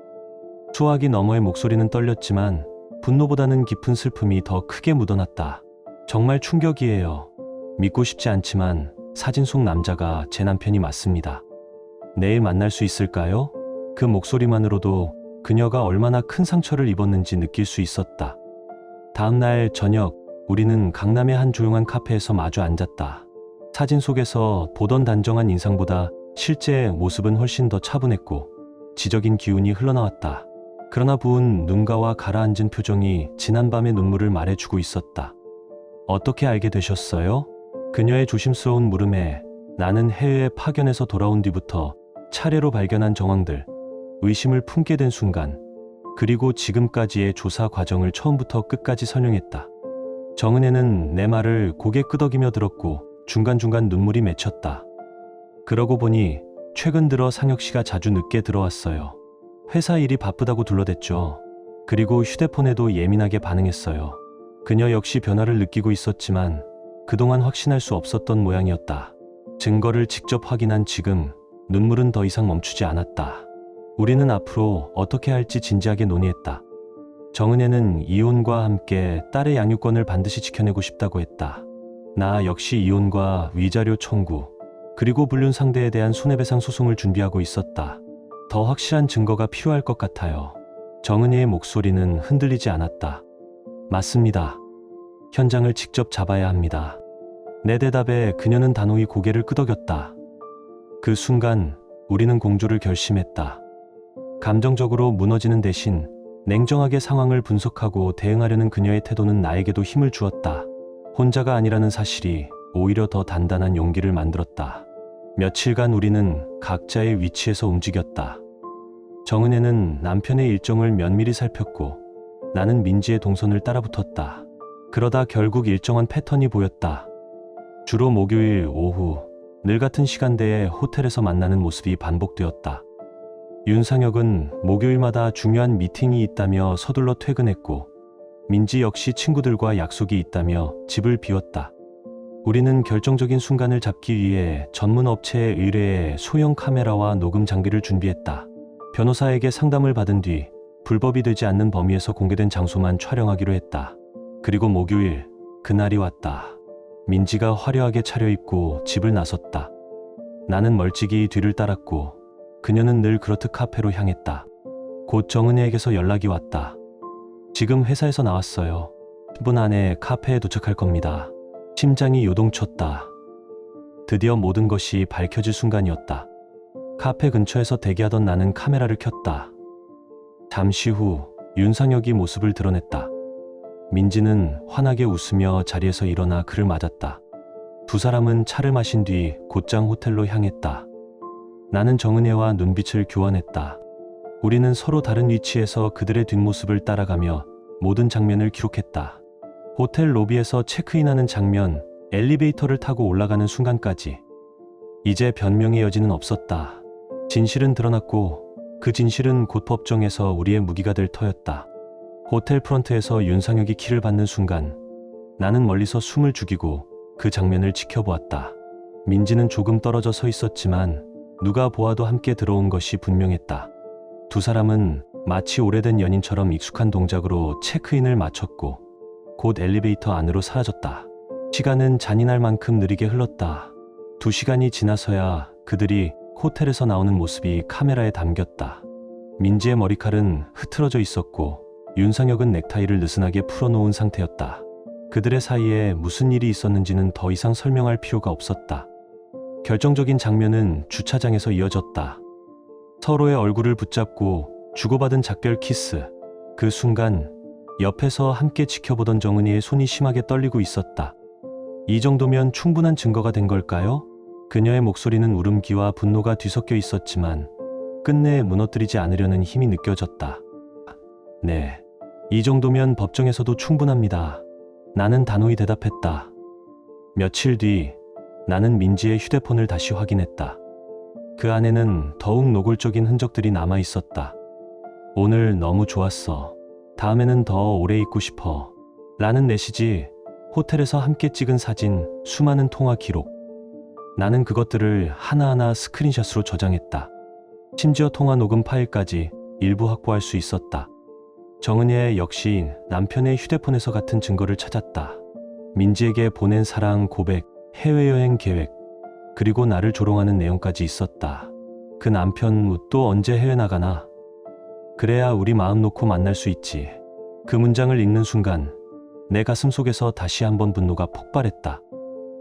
수화기 너머의 목소리는 떨렸지만 분노보다는 깊은 슬픔이 더 크게 묻어났다. 정말 충격이에요. 믿고 싶지 않지만 사진 속 남자가 제 남편이 맞습니다. 내일 만날 수 있을까요? 그 목소리만으로도 그녀가 얼마나 큰 상처를 입었는지 느낄 수 있었다. 다음 날 저녁 우리는 강남의 한 조용한 카페에서 마주 앉았다. 사진 속에서 보던 단정한 인상보다 실제 모습은 훨씬 더 차분했고 지적인 기운이 흘러나왔다. 그러나 부은 눈가와 가라앉은 표정이 지난밤의 눈물을 말해주고 있었다. 어떻게 알게 되셨어요? 그녀의 조심스러운 물음에 나는 해외 파견에서 돌아온 뒤부터 차례로 발견한 정황들, 의심을 품게 된 순간, 그리고 지금까지의 조사 과정을 처음부터 끝까지 설명했다. 정은혜는 내 말을 고개 끄덕이며 들었고 중간중간 눈물이 맺혔다. 그러고 보니 최근 들어 상혁 씨가 자주 늦게 들어왔어요. 회사 일이 바쁘다고 둘러댔죠. 그리고 휴대폰에도 예민하게 반응했어요. 그녀 역시 변화를 느끼고 있었지만 그동안 확신할 수 없었던 모양이었다. 증거를 직접 확인한 지금 눈물은 더 이상 멈추지 않았다. 우리는 앞으로 어떻게 할지 진지하게 논의했다. 정은혜는 이혼과 함께 딸의 양육권을 반드시 지켜내고 싶다고 했다. 나 역시 이혼과 위자료 청구, 그리고 불륜 상대에 대한 손해배상 소송을 준비하고 있었다. 더 확실한 증거가 필요할 것 같아요. 정은혜의 목소리는 흔들리지 않았다. 맞습니다. 현장을 직접 잡아야 합니다. 내 대답에 그녀는 단호히 고개를 끄덕였다. 그 순간 우리는 공조를 결심했다. 감정적으로 무너지는 대신 냉정하게 상황을 분석하고 대응하려는 그녀의 태도는 나에게도 힘을 주었다. 혼자가 아니라는 사실이 오히려 더 단단한 용기를 만들었다. 며칠간 우리는 각자의 위치에서 움직였다. 정은혜는 남편의 일정을 면밀히 살폈고 나는 민지의 동선을 따라붙었다. 그러다 결국 일정한 패턴이 보였다. 주로 목요일 오후 늘 같은 시간대에 호텔에서 만나는 모습이 반복되었다. 윤상혁은 목요일마다 중요한 미팅이 있다며 서둘러 퇴근했고 민지 역시 친구들과 약속이 있다며 집을 비웠다. 우리는 결정적인 순간을 잡기 위해 전문 업체에 의뢰해 소형 카메라와 녹음 장비를 준비했다. 변호사에게 상담을 받은 뒤 불법이 되지 않는 범위에서 공개된 장소만 촬영하기로 했다. 그리고 목요일, 그날이 왔다. 민지가 화려하게 차려입고 집을 나섰다. 나는 멀찍이 뒤를 따랐고 그녀는 늘 그렇듯 카페로 향했다. 곧 정은혜에게서 연락이 왔다. 지금 회사에서 나왔어요. 10분 안에 카페에 도착할 겁니다. 심장이 요동쳤다. 드디어 모든 것이 밝혀질 순간이었다. 카페 근처에서 대기하던 나는 카메라를 켰다. 잠시 후 윤상혁이 모습을 드러냈다. 민지는 환하게 웃으며 자리에서 일어나 그를 맞았다. 두 사람은 차를 마신 뒤 곧장 호텔로 향했다. 나는 정은혜와 눈빛을 교환했다. 우리는 서로 다른 위치에서 그들의 뒷모습을 따라가며 모든 장면을 기록했다. 호텔 로비에서 체크인하는 장면, 엘리베이터를 타고 올라가는 순간까지. 이제 변명의 여지는 없었다. 진실은 드러났고 그 진실은 곧 법정에서 우리의 무기가 될 터였다. 호텔 프런트에서 윤상혁이 키를 받는 순간 나는 멀리서 숨을 죽이고 그 장면을 지켜보았다. 민지는 조금 떨어져 서 있었지만 누가 보아도 함께 들어온 것이 분명했다. 두 사람은 마치 오래된 연인처럼 익숙한 동작으로 체크인을 마쳤고 곧 엘리베이터 안으로 사라졌다. 시간은 잔인할 만큼 느리게 흘렀다. 2시간이 지나서야 그들이 호텔에서 나오는 모습이 카메라에 담겼다. 민지의 머리칼은 흐트러져 있었고 윤상혁은 넥타이를 느슨하게 풀어놓은 상태였다. 그들의 사이에 무슨 일이 있었는지는 더 이상 설명할 필요가 없었다. 결정적인 장면은 주차장에서 이어졌다. 서로의 얼굴을 붙잡고 주고받은 작별 키스. 그 순간 옆에서 함께 지켜보던 정은이의 손이 심하게 떨리고 있었다. 이 정도면 충분한 증거가 된 걸까요? 그녀의 목소리는 울음기와 분노가 뒤섞여 있었지만 끝내 무너뜨리지 않으려는 힘이 느껴졌다. 네, 이 정도면 법정에서도 충분합니다. 나는 단호히 대답했다. 며칠 뒤 나는 민지의 휴대폰을 다시 확인했다. 그 안에는 더욱 노골적인 흔적들이 남아 있었다. 오늘 너무 좋았어. 다음에는 더 오래 있고 싶어. 라는 메시지, 호텔에서 함께 찍은 사진, 수많은 통화 기록. 나는 그것들을 하나하나 스크린샷으로 저장했다. 심지어 통화 녹음 파일까지 일부 확보할 수 있었다. 정은혜 역시 남편의 휴대폰에서 같은 증거를 찾았다. 민지에게 보낸 사랑 고백, 해외여행 계획, 그리고 나를 조롱하는 내용까지 있었다. 그 남편 또 언제 해외 나가나? 그래야 우리 마음 놓고 만날 수 있지. 그 문장을 읽는 순간 내 가슴 속에서 다시 한번 분노가 폭발했다.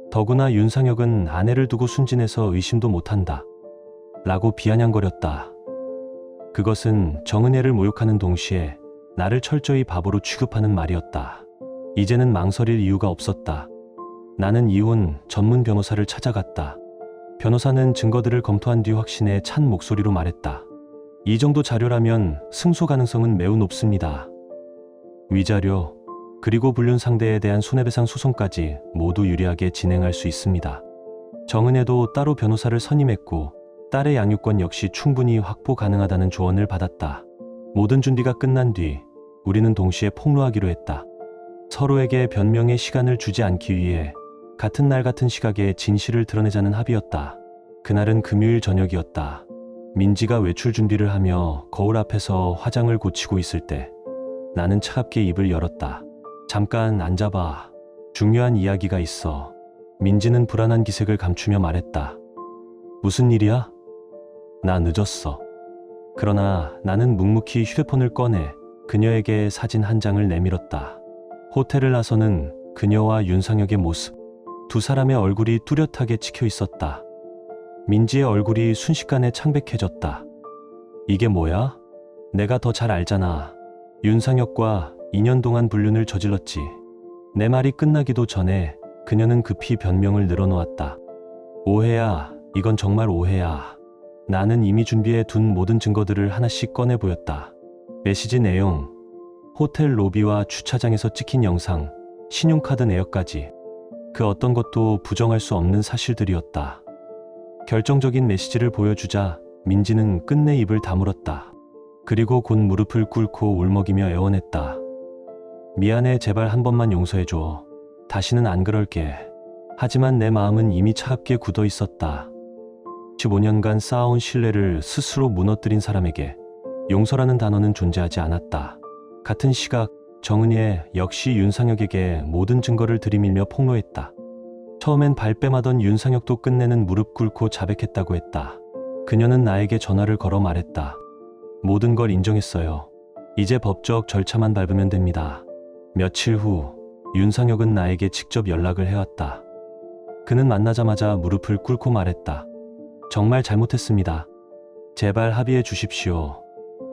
더구나 윤상혁은 아내를 두고 순진해서 의심도 못한다. 라고 비아냥거렸다. 그것은 정은혜를 모욕하는 동시에 나를 철저히 바보로 취급하는 말이었다. 이제는 망설일 이유가 없었다. 나는 이혼 전문 변호사를 찾아갔다. 변호사는 증거들을 검토한 뒤 확신에 찬 목소리로 말했다. 이 정도 자료라면 승소 가능성은 매우 높습니다. 위자료, 그리고 불륜 상대에 대한 손해배상 소송까지 모두 유리하게 진행할 수 있습니다. 정은혜도 따로 변호사를 선임했고 딸의 양육권 역시 충분히 확보 가능하다는 조언을 받았다. 모든 준비가 끝난 뒤 우리는 동시에 폭로하기로 했다. 서로에게 변명의 시간을 주지 않기 위해 같은 날 같은 시각에 진실을 드러내자는 합의였다. 그날은 금요일 저녁이었다. 민지가 외출 준비를 하며 거울 앞에서 화장을 고치고 있을 때 나는 차갑게 입을 열었다. 잠깐 앉아봐. 중요한 이야기가 있어. 민지는 불안한 기색을 감추며 말했다. 무슨 일이야? 나 늦었어. 그러나 나는 묵묵히 휴대폰을 꺼내 그녀에게 사진 한 장을 내밀었다. 호텔을 나서는 그녀와 윤상혁의 모습. 두 사람의 얼굴이 뚜렷하게 찍혀 있었다. 민지의 얼굴이 순식간에 창백해졌다. 이게 뭐야? 내가 더 잘 알잖아. 윤상혁과 2년 동안 불륜을 저질렀지. 내 말이 끝나기도 전에 그녀는 급히 변명을 늘어놓았다. 오해야. 이건 정말 오해야. 나는 이미 준비해 둔 모든 증거들을 하나씩 꺼내 보였다. 메시지 내용, 호텔 로비와 주차장에서 찍힌 영상, 신용카드 내역까지. 그 어떤 것도 부정할 수 없는 사실들이었다. 결정적인 메시지를 보여주자 민지는 끝내 입을 다물었다. 그리고 곧 무릎을 꿇고 울먹이며 애원했다. 미안해, 제발 한 번만 용서해줘. 다시는 안 그럴게. 하지만 내 마음은 이미 차갑게 굳어 있었다. 15년간 쌓아온 신뢰를 스스로 무너뜨린 사람에게 용서라는 단어는 존재하지 않았다. 같은 시각 정은혜 역시 윤상혁에게 모든 증거를 들이밀며 폭로했다. 처음엔 발뺌하던 윤상혁도 끝내는 무릎 꿇고 자백했다고 했다. 그녀는 나에게 전화를 걸어 말했다. 모든 걸 인정했어요. 이제 법적 절차만 밟으면 됩니다. 며칠 후 윤상혁은 나에게 직접 연락을 해왔다. 그는 만나자마자 무릎을 꿇고 말했다. 정말 잘못했습니다. 제발 합의해 주십시오.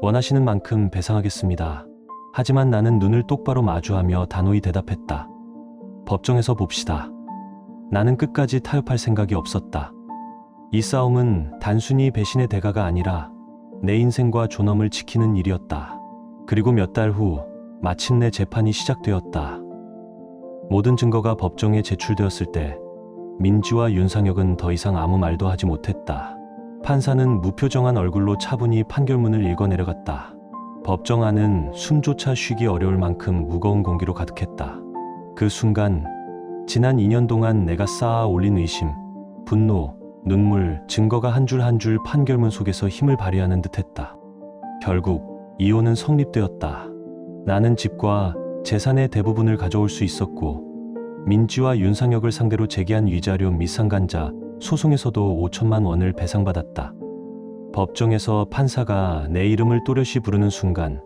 원하시는 만큼 배상하겠습니다. 하지만 나는 눈을 똑바로 마주하며 단호히 대답했다. 법정에서 봅시다. 나는 끝까지 타협할 생각이 없었다. 이 싸움은 단순히 배신의 대가가 아니라 내 인생과 존엄을 지키는 일이었다. 그리고 몇 달 후 마침내 재판이 시작되었다. 모든 증거가 법정에 제출되었을 때 민지와 윤상혁은 더 이상 아무 말도 하지 못했다. 판사는 무표정한 얼굴로 차분히 판결문을 읽어내려갔다. 법정 안은 숨조차 쉬기 어려울 만큼 무거운 공기로 가득했다. 그 순간 지난 2년 동안 내가 쌓아 올린 의심, 분노, 눈물, 증거가 한 줄 한 줄 판결문 속에서 힘을 발휘하는 듯했다. 결국 이혼은 성립되었다. 나는 집과 재산의 대부분을 가져올 수 있었고 민지와 윤상혁을 상대로 제기한 위자료 미상간자 소송에서도 5천만 원을 배상받았다. 법정에서 판사가 내 이름을 또렷이 부르는 순간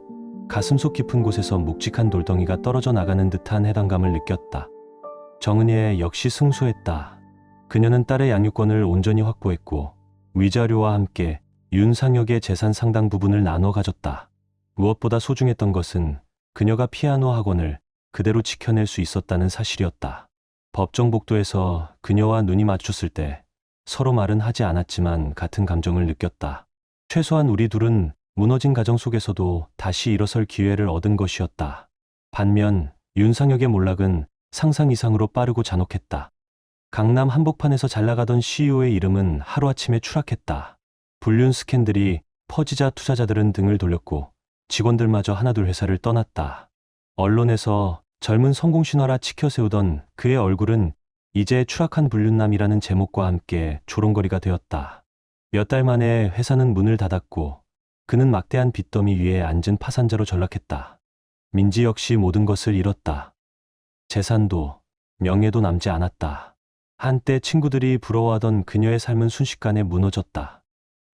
가슴속 깊은 곳에서 묵직한 돌덩이가 떨어져 나가는 듯한 해당감을 느꼈다. 정은혜 역시 승소했다. 그녀는 딸의 양육권을 온전히 확보했고 위자료와 함께 윤상혁의 재산 상당 부분을 나눠 가졌다. 무엇보다 소중했던 것은 그녀가 피아노 학원을 그대로 지켜낼 수 있었다는 사실이었다. 법정 복도에서 그녀와 눈이 마주쳤을 때 서로 말은 하지 않았지만 같은 감정을 느꼈다. 최소한 우리 둘은 무너진 가정 속에서도 다시 일어설 기회를 얻은 것이었다. 반면 윤상혁의 몰락은 상상 이상으로 빠르고 잔혹했다. 강남 한복판에서 잘나가던 CEO의 이름은 하루아침에 추락했다. 불륜 스캔들이 퍼지자 투자자들은 등을 돌렸고 직원들마저 하나둘 회사를 떠났다. 언론에서 젊은 성공 신화라 치켜세우던 그의 얼굴은 이제 추락한 불륜남이라는 제목과 함께 조롱거리가 되었다. 몇 달 만에 회사는 문을 닫았고 그는 막대한 빚더미 위에 앉은 파산자로 전락했다. 민지 역시 모든 것을 잃었다. 재산도 명예도 남지 않았다. 한때 친구들이 부러워하던 그녀의 삶은 순식간에 무너졌다.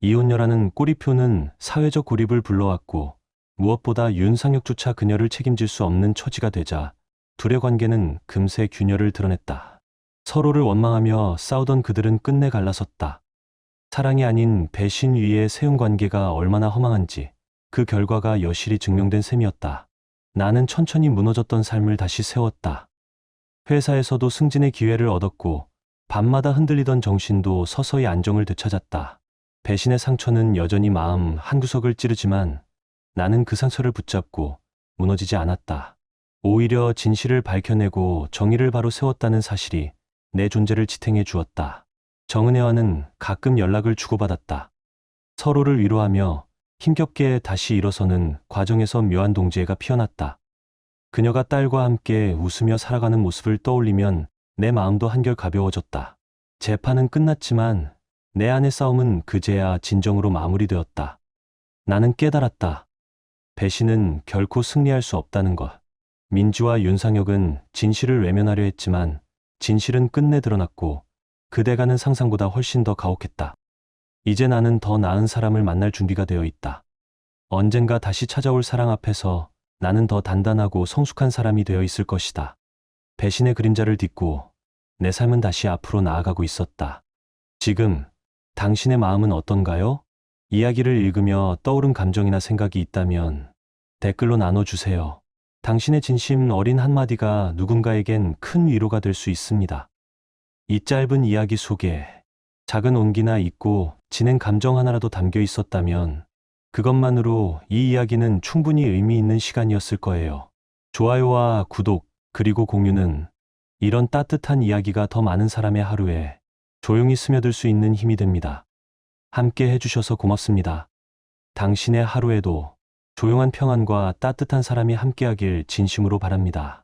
이혼녀라는 꼬리표는 사회적 고립을 불러왔고 무엇보다 윤상혁조차 그녀를 책임질 수 없는 처지가 되자 둘의 관계는 금세 균열을 드러냈다. 서로를 원망하며 싸우던 그들은 끝내 갈라섰다. 사랑이 아닌 배신 위에 세운 관계가 얼마나 허망한지 그 결과가 여실히 증명된 셈이었다. 나는 천천히 무너졌던 삶을 다시 세웠다. 회사에서도 승진의 기회를 얻었고 밤마다 흔들리던 정신도 서서히 안정을 되찾았다. 배신의 상처는 여전히 마음 한구석을 찌르지만 나는 그 상처를 붙잡고 무너지지 않았다. 오히려 진실을 밝혀내고 정의를 바로 세웠다는 사실이 내 존재를 지탱해 주었다. 정은혜와는 가끔 연락을 주고받았다. 서로를 위로하며 힘겹게 다시 일어서는 과정에서 묘한 동지애가 피어났다. 그녀가 딸과 함께 웃으며 살아가는 모습을 떠올리면 내 마음도 한결 가벼워졌다. 재판은 끝났지만 내 안의 싸움은 그제야 진정으로 마무리되었다. 나는 깨달았다. 배신은 결코 승리할 수 없다는 것. 민지와 윤상혁은 진실을 외면하려 했지만 진실은 끝내 드러났고 그대가는 상상보다 훨씬 더 가혹했다. 이제 나는 더 나은 사람을 만날 준비가 되어 있다. 언젠가 다시 찾아올 사랑 앞에서 나는 더 단단하고 성숙한 사람이 되어 있을 것이다. 배신의 그림자를 딛고 내 삶은 다시 앞으로 나아가고 있었다. 지금 당신의 마음은 어떤가요? 이야기를 읽으며 떠오른 감정이나 생각이 있다면 댓글로 나눠주세요. 당신의 진심 어린 한마디가 누군가에겐 큰 위로가 될 수 있습니다. 이 짧은 이야기 속에 작은 온기나 있고 진행 감정 하나라도 담겨 있었다면 그것만으로 이 이야기는 충분히 의미 있는 시간이었을 거예요. 좋아요와 구독, 그리고 공유는 이런 따뜻한 이야기가 더 많은 사람의 하루에 조용히 스며들 수 있는 힘이 됩니다. 함께 해주셔서 고맙습니다. 당신의 하루에도 조용한 평안과 따뜻한 사람이 함께하길 진심으로 바랍니다.